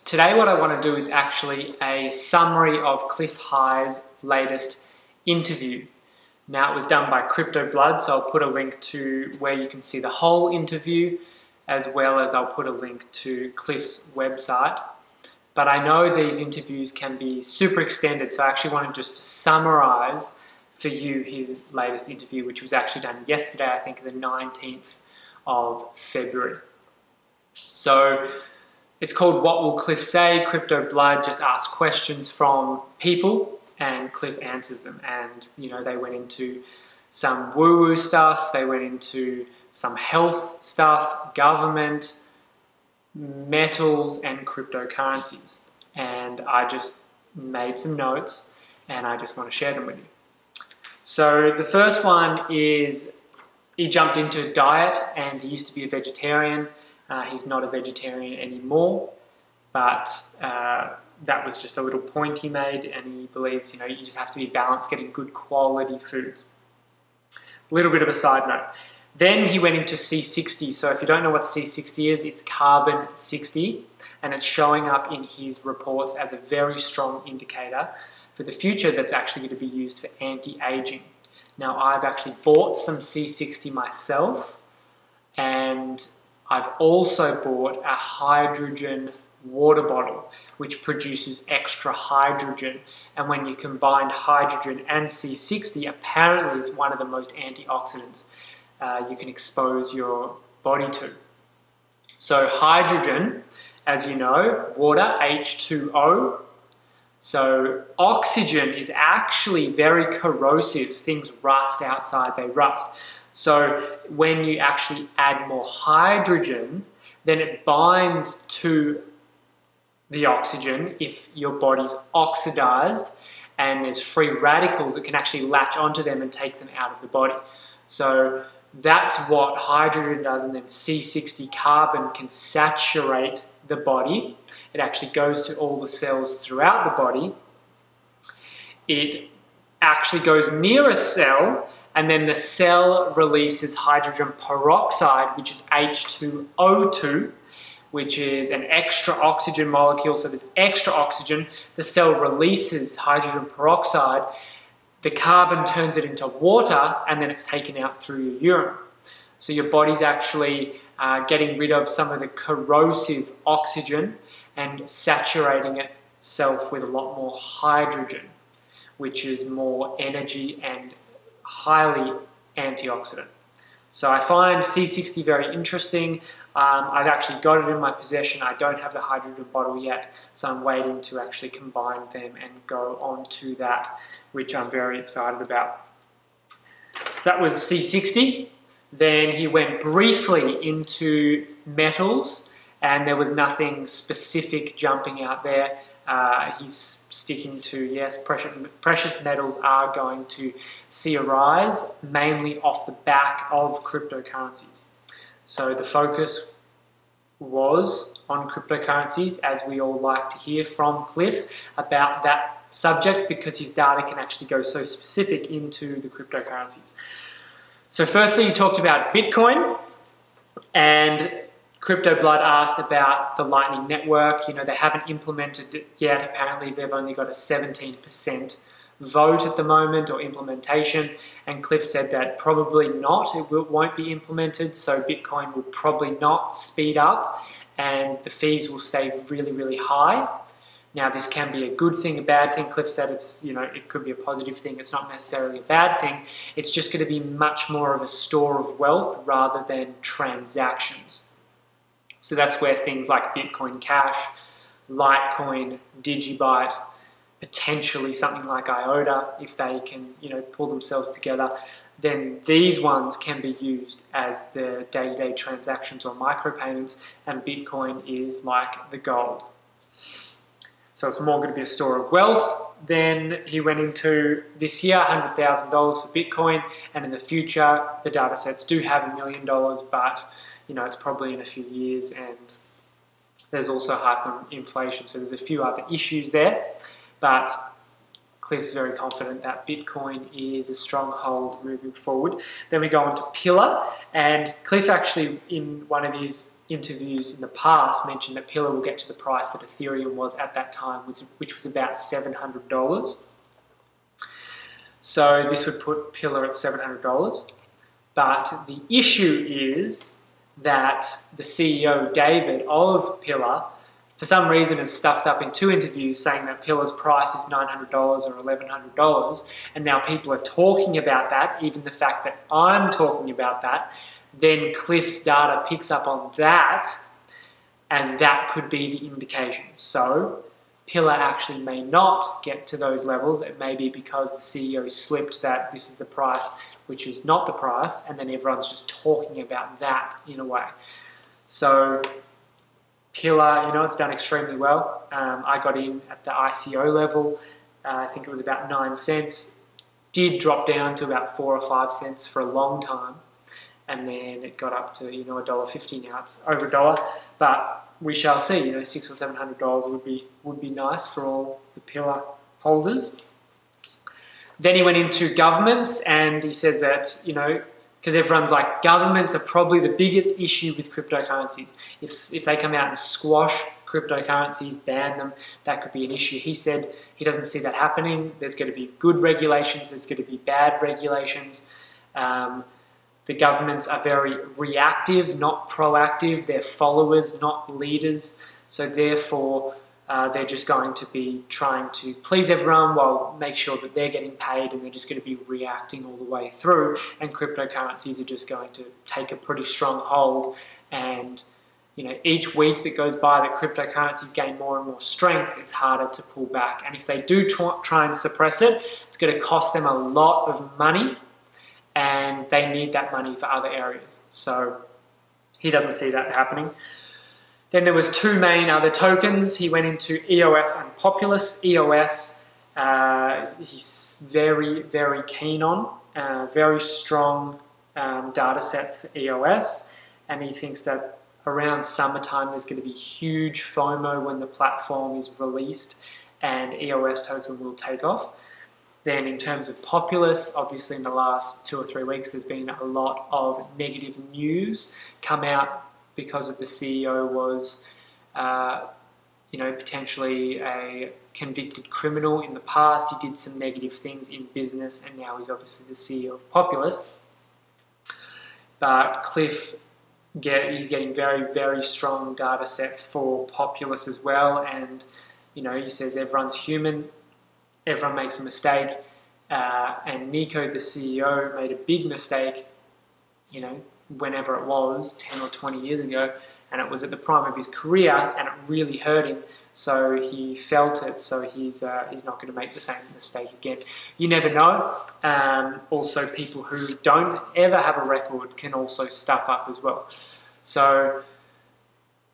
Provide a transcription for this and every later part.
Today what I want to do is actually a summary of Clif High's latest interview. Now it was done by Crypto Blood, so I'll put a link to where you can see the whole interview, as well as I'll put a link to Clif's website. But I know these interviews can be super extended, so I actually wanted just to summarize for you his latest interview, which was actually done yesterday, I think the 19th of February. So it's called What Will Clif Say? Crypto Blood just asks questions from people and Clif answers them. And, you know, they went into some woo-woo stuff, they went into some health stuff, government, metals, and cryptocurrencies. And I just made some notes and I just want to share them with you. So the first one is he jumped into diet, and he used to be a vegetarian. He's not a vegetarian anymore, but that was just a little point he made, and he believes, you know, you just have to be balanced, getting good quality foods. A little bit of a side note. Then he went into C60. So if you don't know what C60 is, it's carbon 60, and it's showing up in his reports as a very strong indicator for the future that's actually going to be used for anti-aging. Now, I've actually bought some C60 myself, and I've also bought a hydrogen water bottle, which produces extra hydrogen. And when you combine hydrogen and C60, apparently it's one of the most antioxidants you can expose your body to. So hydrogen, as you know, water, H2O. So oxygen is actually very corrosive. Things rust outside, they rust. So when you actually add more hydrogen, then it binds to the oxygen if your body's oxidized, and there's free radicals that can actually latch onto them and take them out of the body. So that's what hydrogen does, and then C60 carbon can saturate the body. It actually goes to all the cells throughout the body. It actually goes near a cell, and then the cell releases hydrogen peroxide, which is H2O2, which is an extra oxygen molecule. So there's extra oxygen. The cell releases hydrogen peroxide. The carbon turns it into water, and then it's taken out through your urine. So your body's actually getting rid of some of the corrosive oxygen and saturating itself with a lot more hydrogen, which is more energy and highly antioxidant. So I find C60 very interesting. I've actually got it in my possession. I don't have the hydrogen bottle yet, so I'm waiting to actually combine them and go on to that, which I'm very excited about. So that was C60. Then he went briefly into metals, and there was nothing specific jumping out there. He's sticking to, yes, precious metals are going to see a rise, mainly off the back of cryptocurrencies. So the focus was on cryptocurrencies, as we all like to hear from Clif about that subject, because his data can actually go so specific into the cryptocurrencies. So firstly, he talked about Bitcoin, and Crypto Blood asked about the Lightning Network. You know, they haven't implemented it yet. Apparently, they've only got a 17% vote at the moment, or implementation. And Clif said that probably not. It won't be implemented, so Bitcoin will probably not speed up, and the fees will stay really, really high. Now, this can be a good thing, a bad thing. Clif said it's, you know, it could be a positive thing. It's not necessarily a bad thing. It's just going to be much more of a store of wealth rather than transactions. So that's where things like Bitcoin Cash, Litecoin, Digibyte, potentially something like IOTA, if they can, you know, pull themselves together, then these ones can be used as the day-to-day transactions or micropayments, and Bitcoin is like the gold. So it's more going to be a store of wealth. Then he went into this year, $100,000 for Bitcoin, and in the future, the data sets do have $1 million, but you know, it's probably in a few years, and there's also hyperinflation, so there's a few other issues there. But Clif's very confident that Bitcoin is a stronghold moving forward. Then we go on to Pillar, and Clif actually, in one of his interviews in the past mentioned that Pillar will get to the price that Ethereum was at that time, which was about $700. So this would put Pillar at $700. But the issue is that the CEO, David, of Pillar, for some reason has stuffed up in 2 interviews saying that Pillar's price is $900 or $1,100, and now people are talking about that, even the fact that I'm talking about that. Then Clif's data picks up on that, and that could be the indication. So Pillar actually may not get to those levels. It may be because the CEO slipped that this is the price, which is not the price, and then everyone's just talking about that in a way. So Pillar, it's done extremely well. I got in at the ICO level. I think it was about 9 cents. Did drop down to about 4 or 5 cents for a long time. And then it got up to, $1.50 now. It's over $1. But we shall see. $600 or $700 would be nice for all the Pillar holders. Then he went into governments, and he says that, because everyone's like, governments are probably the biggest issue with cryptocurrencies. If they come out and squash cryptocurrencies, ban them, that could be an issue. He said he doesn't see that happening. There's going to be good regulations. There's going to be bad regulations. The governments are very reactive, not proactive. They're followers, not leaders. So therefore, they're just going to be trying to please everyone while make sure that they're getting paid, and they're just going to be reacting all the way through, and cryptocurrencies are just going to take a pretty strong hold. And each week that goes by that cryptocurrencies gain more and more strength, it's harder to pull back. And if they do try and suppress it, it's going to cost them a lot of money, and they need that money for other areas. So he doesn't see that happening. Then there was 2 main other tokens. He went into EOS and Populace. EOS, he's very, very keen on. Very strong data sets for EOS. And he thinks that around summertime there's going to be huge FOMO when the platform is released, and EOS token will take off. Then in terms of Populace, obviously in the last 2 or 3 weeks there's been a lot of negative news come out because of the CEO was, potentially a convicted criminal in the past. He did some negative things in business, and now he's obviously the CEO of Populace. But Clif, he's getting very, very strong data sets for Populace as well. And, he says everyone's human, everyone makes a mistake. And Nico, the CEO, made a big mistake, whenever it was, 10 or 20 years ago, and it was at the prime of his career, and it really hurt him, so he felt it, so he's not going to make the same mistake again. You never know. Also, people who don't ever have a record can also stuff up as well. So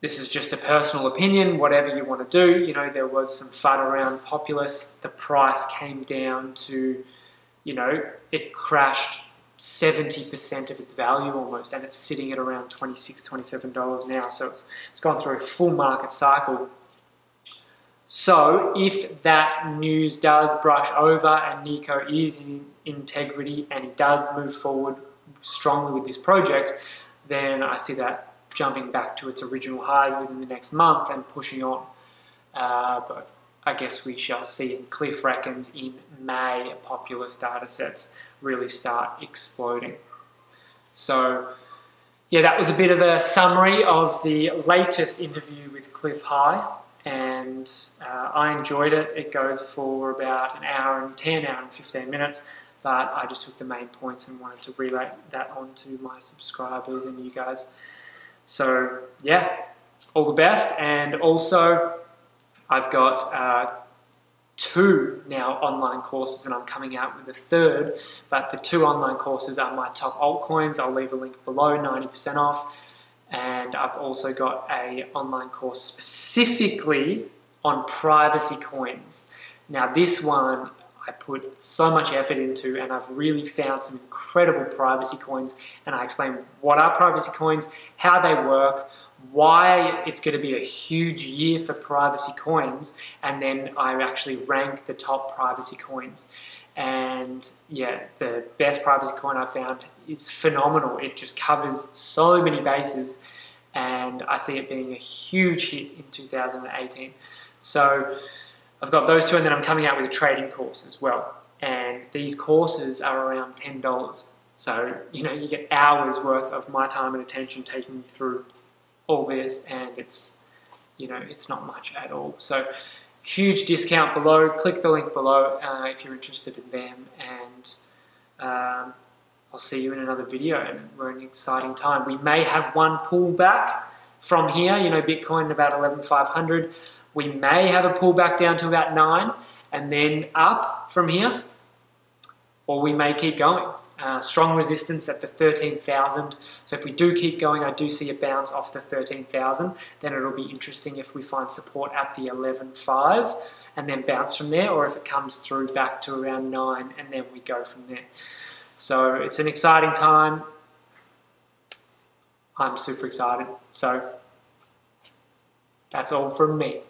this is just a personal opinion, whatever you want to do. There was some FUD around Populace. The price came down to, it crashed 70% of its value almost, and it's sitting at around $26, $27 now. So it's gone through a full market cycle. So if that news does brush over and Nico is in integrity and he does move forward strongly with this project, then I see that jumping back to its original highs within the next month and pushing on. But I guess we shall see. Clif reckons in May, Populace data sets really start exploding. So yeah, that was a bit of a summary of the latest interview with Clif High, and I enjoyed it. It goes for about an hour and 15 minutes, but I just took the main points and wanted to relay that on to my subscribers and you guys. So yeah, all the best. And also I've got 2 now online courses, and I'm coming out with a 3rd, but the 2 online courses are my top altcoins. I'll leave a link below, 90% off. And I've also got an online course specifically on privacy coins. Now this one I put so much effort into, and I've really found some incredible privacy coins, and I explain what are privacy coins, how they work, why it's going to be a huge year for privacy coins, and then I actually rank the top privacy coins. And yeah, the best privacy coin I found is phenomenal. It just covers so many bases, and I see it being a huge hit in 2018. So I've got those two, and then I'm coming out with a trading course as well. And these courses are around $10. So, you know, you get hours worth of my time and attention taking you through all this, and it's, you know, it's not much at all. So huge discount below. Click the link below if you're interested in them, and I'll see you in another video. And we're in an exciting time. We may have one pullback from here, you know, Bitcoin about 11,500. We may have a pullback down to about 9 and then up from here, or we may keep going. Strong resistance at the 13,000. So if we do keep going, I do see a bounce off the 13,000. Then it'll be interesting if we find support at the 11.5 and then bounce from there, or if it comes through back to around 9 and then we go from there. So it's an exciting time. I'm super excited. So that's all from me.